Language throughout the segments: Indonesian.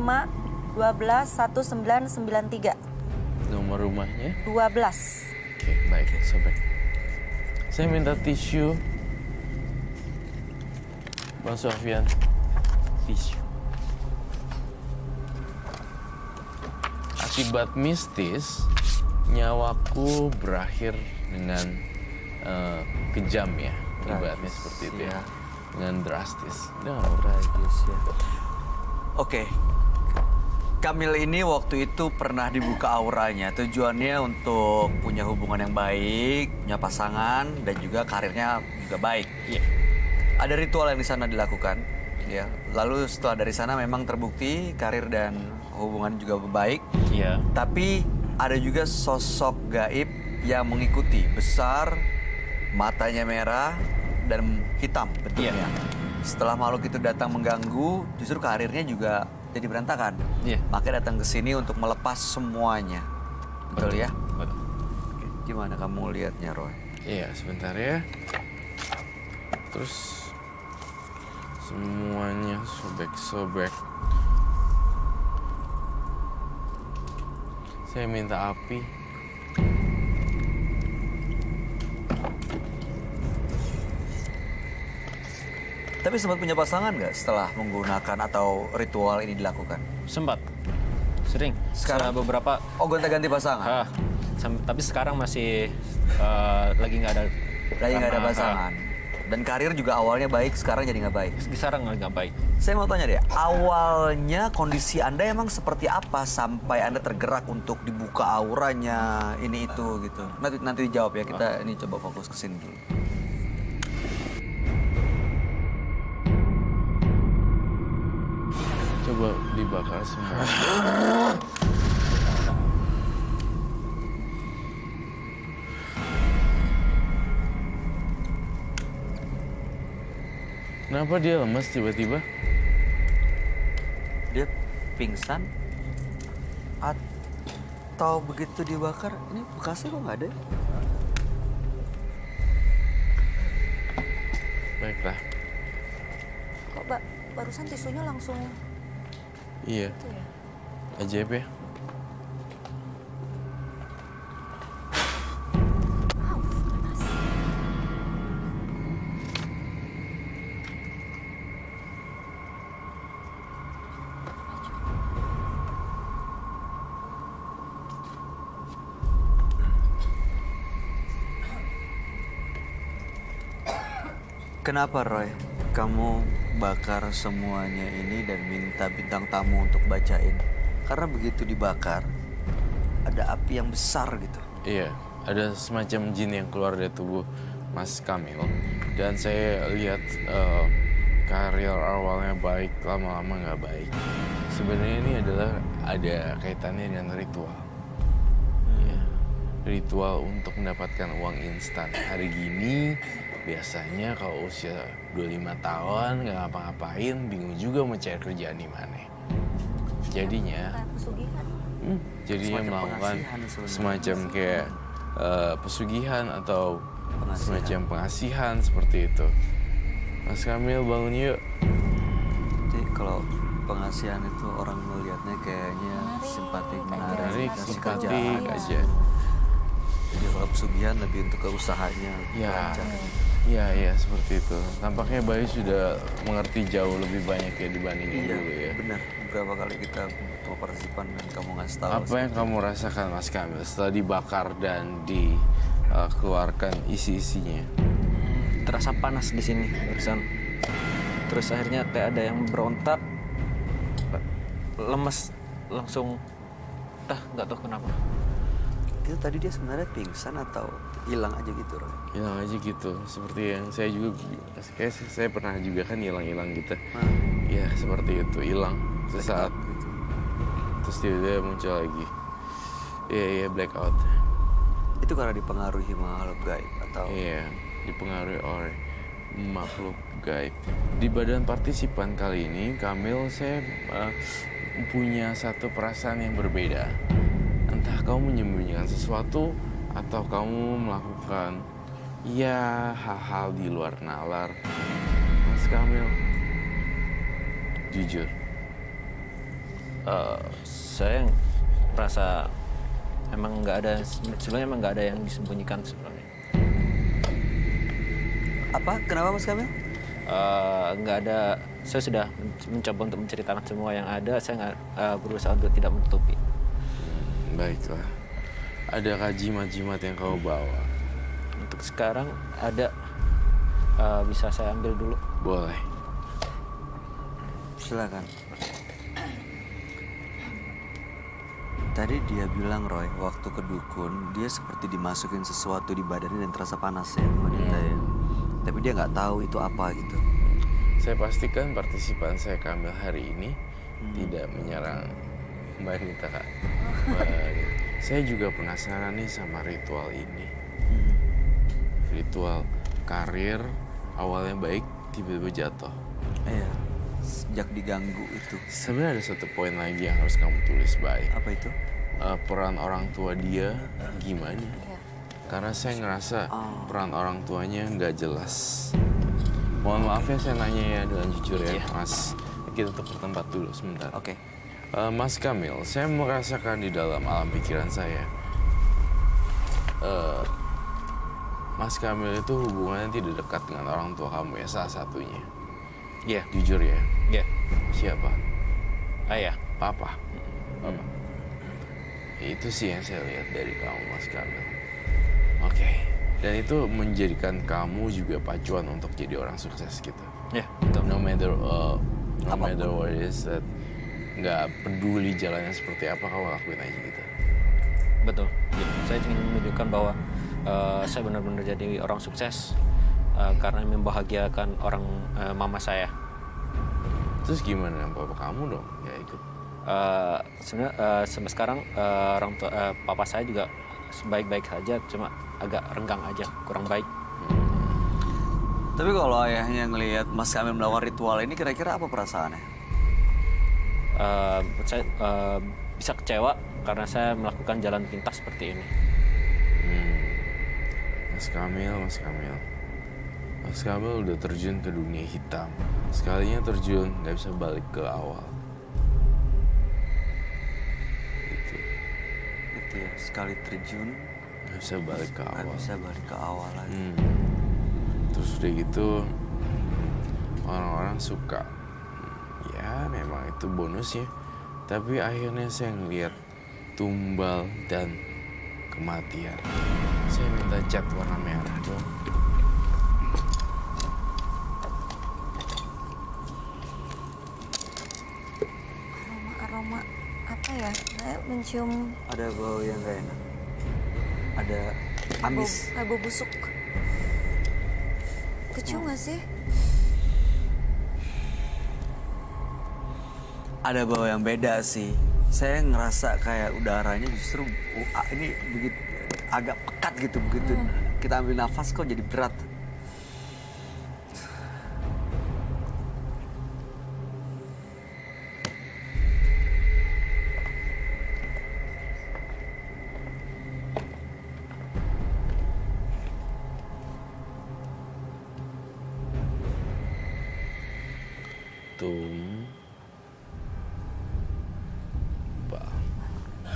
5121993. Nomor rumahnya? 12. Oke, baik, sobek. Saya minta tisu. Bang Sofyan, tisu. Akibat mistis, nyawaku berakhir dengan kejam ya. Ibaratnya seperti itu ya. Dengan drastis. Tragis ya. Oke. Kamil ini waktu itu pernah dibuka auranya. Tujuannya untuk punya hubungan yang baik, punya pasangan, dan juga karirnya juga baik. Iya. Ada ritual yang di sana dilakukan. Ya. Lalu setelah dari sana memang terbukti karir dan hubungan juga baik. Iya. Tapi ada juga sosok gaib yang mengikuti. Besar, matanya merah, dan hitam bentuknya. Iya. Setelah makhluk itu datang mengganggu, justru karirnya juga jadi berantakan. Iya. Makanya datang ke sini untuk melepas semuanya. Betul ya? Betul. Oke, gimana kamu lihatnya, Roy? Iya, sebentar ya. Terus semuanya sobek-sobek. Saya minta api. Tapi sempat punya pasangan nggak setelah menggunakan atau ritual ini dilakukan? Sempat. Sering. Sekarang? Beberapa. Oh, gonta-ganti pasangan? Tapi sekarang masih lagi nggak ada. Lagi nggak ada pasangan. Dan karir juga awalnya baik, sekarang jadi nggak baik. Sekarang nggak baik. Saya mau tanya deh, awalnya kondisi Anda emang seperti apa sampai Anda tergerak untuk dibuka auranya, ini itu gitu? Nanti dijawab ya, kita ini coba fokus ke sini dulu. Coba dibakar semua. Kenapa dia lemas tiba-tiba? Dia pingsan atau begitu dibakar, ini bekasnya kok nggak ada? Baiklah. Kok barusan tisunya langsung Iya. itu ya? Ajaib ya. Panas. Kenapa Roy? Kamu bakar semuanya ini dan minta bintang tamu untuk bacain. Karena begitu dibakar, ada api yang besar gitu. Iya, ada semacam jin yang keluar dari tubuh Mas Kamil. Dan saya lihat karir awalnya baik, lama-lama nggak baik. Sebenarnya ini adalah ada kaitannya dengan ritual. Iya, ritual untuk mendapatkan uang instan. Hari gini biasanya kalau usia 25 tahun nggak ngapa-ngapain, bingung juga mau cari kerjaan di mana. Jadinya, Kayak pesugihan. jadinya Semacam melakukan pengasihan sebenarnya. semacam kayak pesugihan atau Pengasihan. semacam pengasihan seperti itu. Mas Kamil bangun yuk. Jadi kalau pengasihan itu orang melihatnya kayaknya Menarik simpatik, aja. menarik, Menarik, kasih simpatik kerjaan. aja. Jadi kalau pesugihan lebih untuk ke usahanya. Ya, lancar. iya seperti itu. Tampaknya Bayu sudah mengerti jauh lebih banyak ya dibandingin Iya, dulu ya. benar. Beberapa kali kita untuk partisipan dan kamu ngasih tahu. Apa yang kamu rasakan Mas Kamil setelah dibakar dan dikeluarkan isi-isinya? Terasa panas di sini barusan. Terus akhirnya kayak ada yang berontak, lemes langsung. Nggak tahu kenapa. Itu tadi dia sebenarnya pingsan atau hilang aja gitu, Roy? Hilang aja gitu, seperti yang saya juga, kayak saya pernah juga kan hilang-hilang gitu. Ya seperti itu, hilang sesaat. Gitu. Terus tiba-tiba muncul lagi. Iya, blackout. Itu karena dipengaruhi makhluk gaib atau? Iya, dipengaruhi oleh makhluk gaib. Di badan partisipan kali ini, Kamil, saya punya satu perasaan yang berbeda. Entah kamu menyembunyikan sesuatu atau kamu melakukan ya hal-hal di luar nalar. Mas Kamil, jujur, Saya merasa emang nggak ada, sebenarnya emang nggak ada yang disembunyikan sebenarnya. Apa? Kenapa Mas Kamil? Nggak ada, saya sudah mencoba untuk menceritakan semua yang ada, saya nggak berusaha untuk tidak menutupi. Baiklah. Adakah jimat-jimat yang kau bawa? Untuk sekarang ada, bisa saya ambil dulu. Boleh. Silakan. Tadi dia bilang Roy, waktu ke dukun dia seperti dimasukin sesuatu di badannya dan terasa panas ya wanita ya. Tapi dia nggak tahu itu apa gitu. Saya pastikan partisipan saya Kamil hari ini tidak menyerang Mbak Anita, Kak. Saya juga penasaran nih sama ritual ini. Ritual karir awalnya baik, tiba-tiba jatuh. Iya. Sejak diganggu itu. Sebenarnya ada satu poin lagi yang harus kamu tulis, baik. Apa itu? Peran orang tua dia gimana? Iya. Karena saya ngerasa peran orang tuanya nggak jelas. Mohon maaf ya saya nanya ya dengan jujur ya, Mas. Kita tukar tempat dulu sebentar. Oke. Mas Kamil, saya merasakan di dalam alam pikiran saya, Mas Kamil itu hubungannya tidak dekat dengan orang tua kamu ya, salah satunya. Iya. Jujur ya. Iya. Siapa? Ayah. Papa. Papa. Itu sih yang saya lihat dari kamu, Mas Kamil. Oke. Dan itu menjadikan kamu juga pacuan untuk jadi orang sukses gitu. Iya, betul. No matter what it is, that nggak peduli jalannya seperti apa, kamu lakuin aja gitu. Betul. Ya, saya ingin menunjukkan bahwa saya benar-benar jadi orang sukses karena membahagiakan orang mama saya. Terus gimana dengan papa kamu dong? Ya ikut. Sebenarnya sampai sekarang orang tua papa saya juga baik-baik saja, cuma agak renggang aja, kurang baik. Tapi kalau ayahnya ngelihat Mas Kamil melakukan ritual ini, kira-kira apa perasaannya? Saya bisa kecewa karena saya melakukan jalan pintas seperti ini. Mas Kamil. Mas Kamil udah terjun ke dunia hitam. Sekalinya terjun, nggak bisa balik ke awal. Itu ya, sekali terjun Nggak bisa balik ke nggak awal. bisa balik ke awal lagi. Terus udah gitu, orang-orang suka. Ya memang itu bonusnya. Tapi akhirnya saya ngeliat tumbal dan kematian. Saya minta cat warna merah dong. Aroma apa ya? Saya mencium Ada bau yang gak enak. Ada amis. kayak bau busuk. Kecium nggak sih? Ada bau yang beda sih. Saya ngerasa kayak udaranya justru ini begitu agak pekat gitu begitu. Kita ambil nafas kok jadi berat.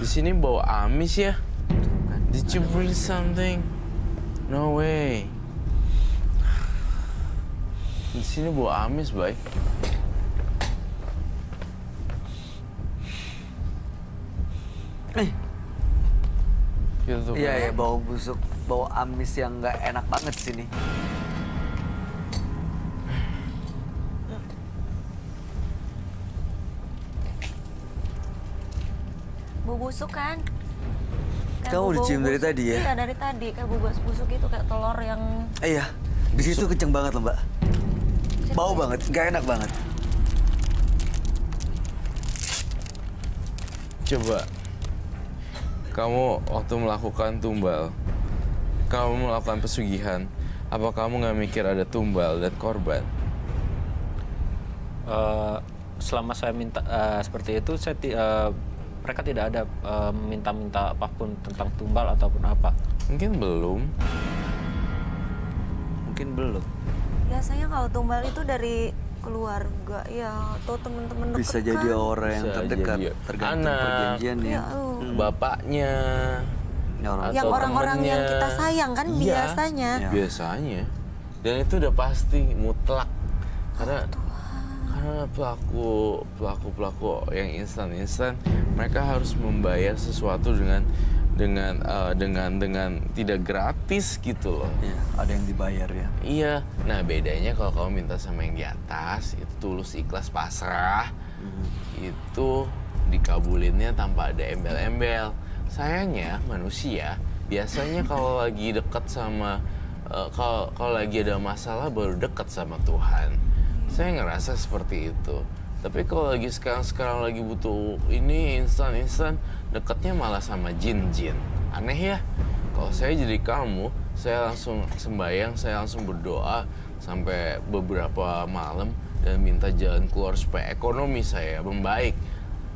Di sini bau amis ya? Did you bring something? No way. Di sini bau amis, baik. Gitu tuh. Iya ya, bau busuk, bau amis yang nggak enak banget sini. Bau busuk kan? Kayak Kamu bau dicium dari busuk. tadi ya? Iya dari tadi, kayak bau busuk itu kayak telur yang Iya, di situ kenceng banget loh Mbak. Bau banget, nggak enak banget. Coba, kamu waktu melakukan tumbal, kamu melakukan pesugihan, apa kamu nggak mikir ada tumbal dan korban? Selama saya minta seperti itu, mereka tidak ada minta-minta apapun tentang tumbal ataupun apa. Mungkin belum. Mungkin belum. biasanya kalau tumbal itu dari keluarga ya atau teman-teman dekat Bisa jadi kan. orang yang Bisa terdekat, jadi tergantung anak. perjanjiannya. Ya, Bapaknya, Ya, orang Atau yang orang-orang yang temennya. kita sayang kan Iya. biasanya. Ya. biasanya. Dan itu udah pasti mutlak. Karena pelaku yang instan mereka harus membayar sesuatu dengan tidak gratis gitu loh. Ya, ada yang dibayar ya. Iya. Nah, bedanya kalau kamu minta sama yang di atas, itu tulus ikhlas pasrah. Itu dikabulinnya tanpa ada embel-embel. Sayangnya manusia biasanya kalau lagi dekat sama kalau lagi ada masalah baru dekat sama Tuhan. Saya ngerasa seperti itu. Tapi kalau lagi sekarang lagi butuh ini instan dekatnya malah sama jin-jin. Aneh ya. Kalau saya jadi kamu, saya langsung sembahyang, saya langsung berdoa sampai beberapa malam dan minta jalan keluar supaya ekonomi saya membaik.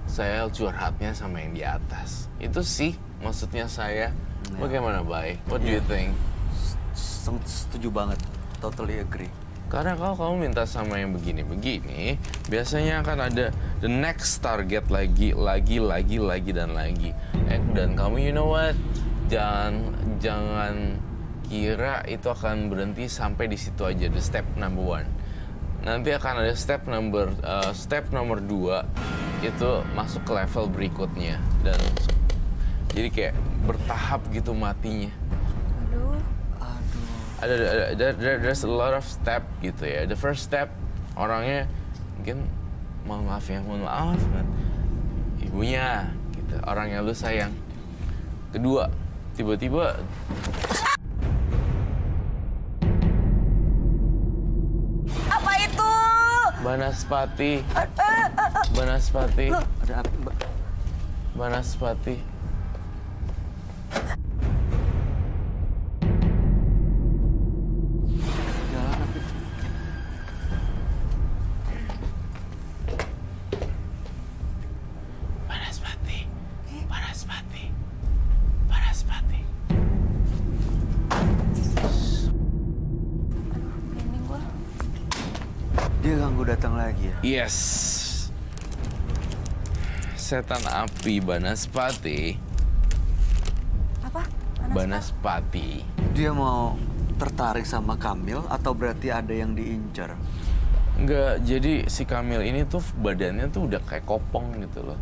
Saya curhatnya sama yang di atas. Itu sih maksudnya saya. Bagaimana, Bay? What do you think? Setuju banget. Totally agree. Karena kalau kamu minta sama yang begini-begini, biasanya akan ada the next target lagi dan lagi. Dan kamu, you know what? Jangan kira itu akan berhenti sampai di situ aja. The step number 1. Nanti akan ada step nomor 2 itu masuk ke level berikutnya dan jadi kayak bertahap gitu matinya. There's a lot of step gitu ya. The first step orangnya mungkin mohon maaf kan, ibunya gitu, orang yang lu sayang. Kedua, tiba-tiba Apa itu? Banaspati. Ada apa, Mbak? Banaspati. Jalan apa? Banaspati. Ini gua. Dia ganggu datang lagi ya. Yes. Setan api Banaspati. Apa? Banaspati. Dia mau tertarik sama Kamil atau berarti ada yang diincar? Enggak, jadi si Kamil ini tuh badannya tuh udah kayak kopong gitu loh.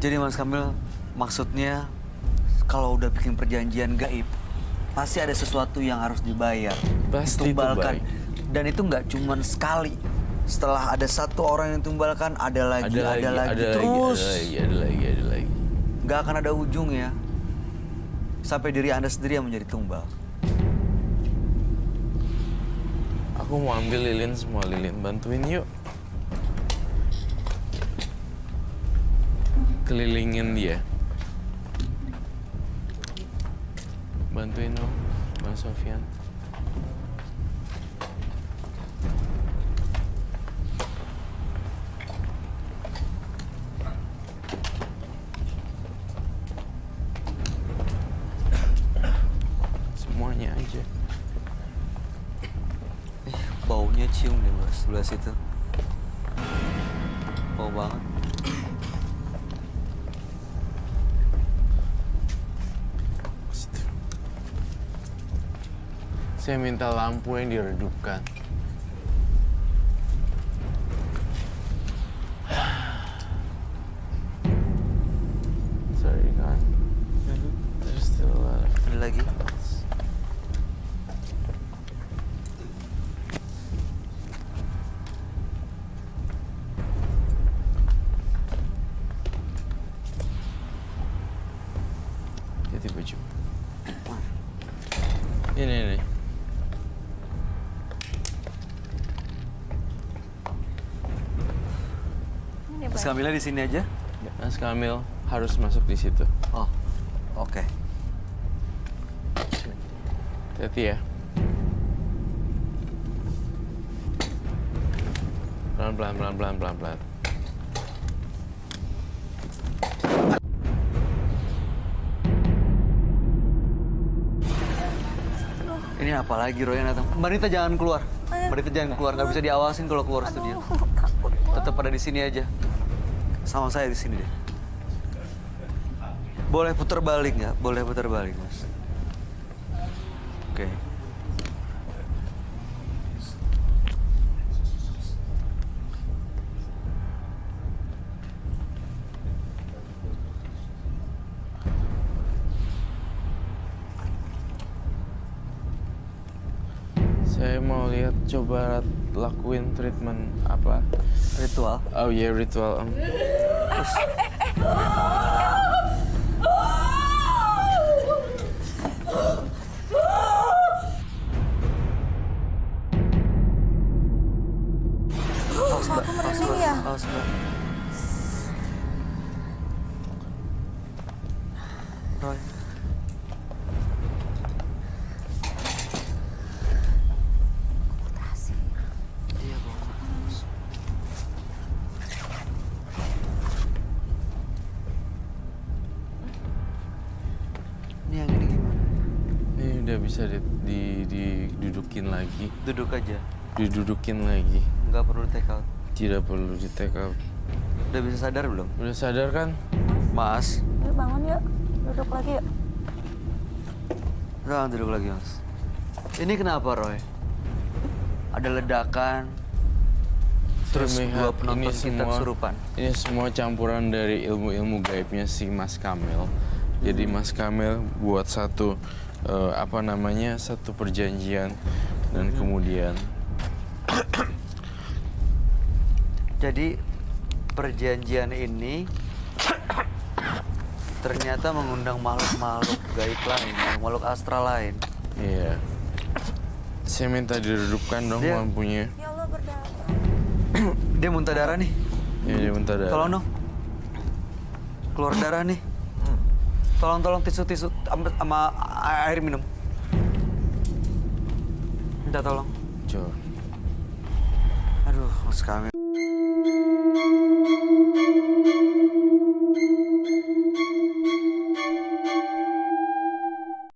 Jadi Mas Kamil maksudnya kalau udah bikin perjanjian gaib pasti ada sesuatu yang harus dibayar, Pasti ditumbalkan. itu, Dan itu nggak cuman sekali. Setelah ada satu orang yang tumbalkan, ada lagi, terus. Ada lagi. Nggak akan ada ujungnya. Sampai diri Anda sendiri yang menjadi tumbal. Aku mau ambil lilin semua lilin, bantuin yuk. Kelilingin dia. Bantuin dong, Bang Sofyan. Semuanya aja. Baunya cium nih Mas, sebelah situ. Bau banget. Situ. Saya minta lampu yang diredupkan. Sorry, kan? There's still a lot of Ini lagi. ganti baju. Ini. Ini Mas Bang. Kamilnya di sini aja. Mas Kamil harus masuk di situ. Oh, oke. Hati-hati ya. Pelan-pelan. Ini apa lagi Roy yang datang? Mbak Nita jangan keluar. Mbak Nita jangan keluar, nggak bisa diawasin kalau keluar studio. Takut gua. Tetap pada di sini aja. Sama saya di sini deh. Boleh putar balik nggak? Boleh putar balik, Mas. Oke. Saya mau lihat coba lakuin treatment apa? Ritual. Oh iya ritual. Awas, Mbak. Aku merinding ya? Awas, Mbak. Roy. Amputasi. Iya, bagus. Ini yang ini gimana? Ini udah bisa didudukin lagi. Duduk aja. Didudukin lagi. Nggak perlu take out. Tidak perlu di take out. Udah bisa sadar belum? Udah sadar kan? Mas. Yuk bangun yuk. Duduk lagi yuk. Jangan duduk lagi, Mas. Ini kenapa, Roy? Ada ledakan. Terus Saya dua melihat penonton ini kita semua, kesurupan. Ini semua campuran dari ilmu-ilmu gaibnya si Mas Kamil. Jadi Mas Kamil buat satu satu perjanjian dan kemudian Jadi perjanjian ini ternyata mengundang makhluk-makhluk gaib lain, makhluk astral lain. iya. Saya minta diredupkan dong Dia- lampunya. Ya Allah berdarah. Dia muntah darah nih. Ya dia minta darah. Tolong dong. Keluar darah nih. Tolong tisu sama air minum. Minta tolong. Coba. Aduh, Mas Kamil.